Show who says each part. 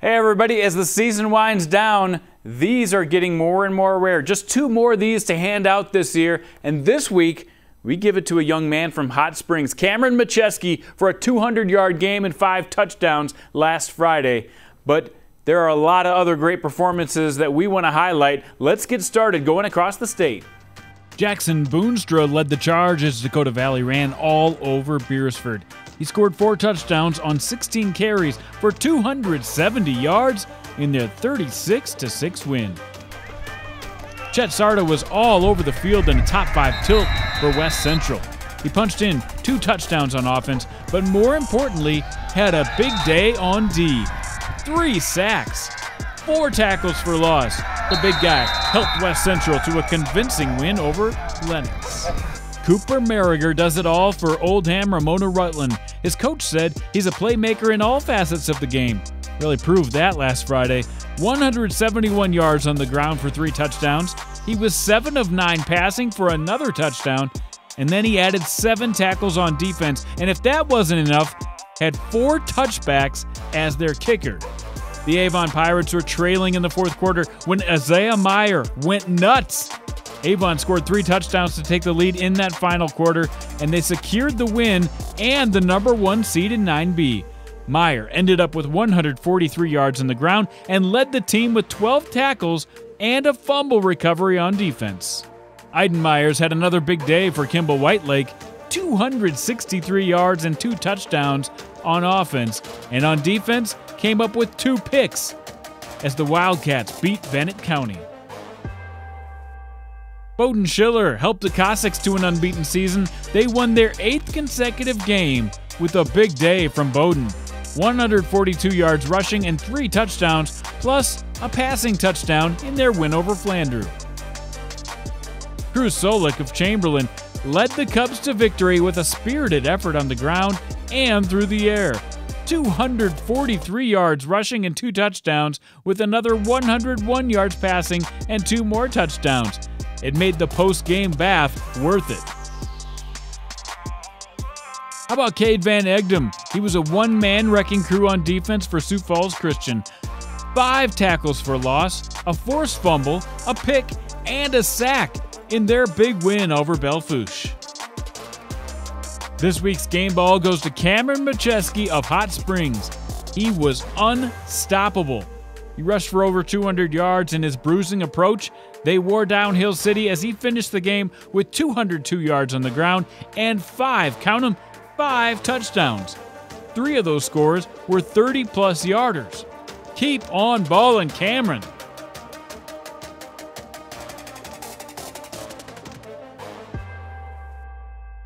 Speaker 1: Hey everybody, as the season winds down, these are getting more and more rare. Just 2 more of these to hand out this year, and this week we give it to a young man from Hot Springs, Cameron Maciejewski, for a 200-yard game and 5 touchdowns last Friday. But there are a lot of other great performances that we want to highlight. Let's get started going across the state.
Speaker 2: Jackson Boonstra led the charge as Dakota Valley ran all over Beersford. He scored 4 touchdowns on 16 carries for 270 yards in their 36-6 win. Chet was all over the field in a top 5 tilt for West Central. He punched in 2 touchdowns on offense, but more importantly, had a big day on D. 3 sacks, 4 tackles for loss. The big guy helped West Central to a convincing win over Lennox. Cooper Merager does it all for Oldham, Ramona, Rutland. His coach said he's a playmaker in all facets of the game. Really proved that last Friday. 171 yards on the ground for 3 touchdowns. He was 7 of 9 passing for another touchdown. And then he added 7 tackles on defense. And if that wasn't enough, had 4 touchbacks as their kicker. The Avon Pirates were trailing in the 4th quarter when Aziah Meyer went nuts. Avon scored 3 touchdowns to take the lead in that final quarter, and they secured the win and the #1 seed in 9B. Meyer ended up with 143 yards on the ground and led the team with 12 tackles and a fumble recovery on defense. Iden Myers had another big day for Kimball Whitelake, 263 yards and 2 touchdowns on offense, and on defense came up with 2 picks as the Wildcats beat Bennett County. Boden Schiller helped the Cossacks to an unbeaten season. They won their 8th consecutive game with a big day from Boden. 142 yards rushing and 3 touchdowns, plus a passing touchdown in their win over Flandreau. Cruz Soulek of Chamberlain led the Cubs to victory with a spirited effort on the ground and through the air. 243 yards rushing and 2 touchdowns, with another 101 yards passing and 2 more touchdowns. It made the post-game bath worth it. How about Kade Van Egdom? He was a one-man wrecking crew on defense for Sioux Falls Christian. 5 tackles for loss, a forced fumble, a pick, and a sack in their big win over Belfouche. This week's game ball goes to Cameron Maciejewski of Hot Springs. He was unstoppable. He rushed for over 200 yards in his bruising approach. They wore down Hill City as he finished the game with 202 yards on the ground and 5 touchdowns. 3 of those scores were 30-plus yarders. Keep on balling, Camron.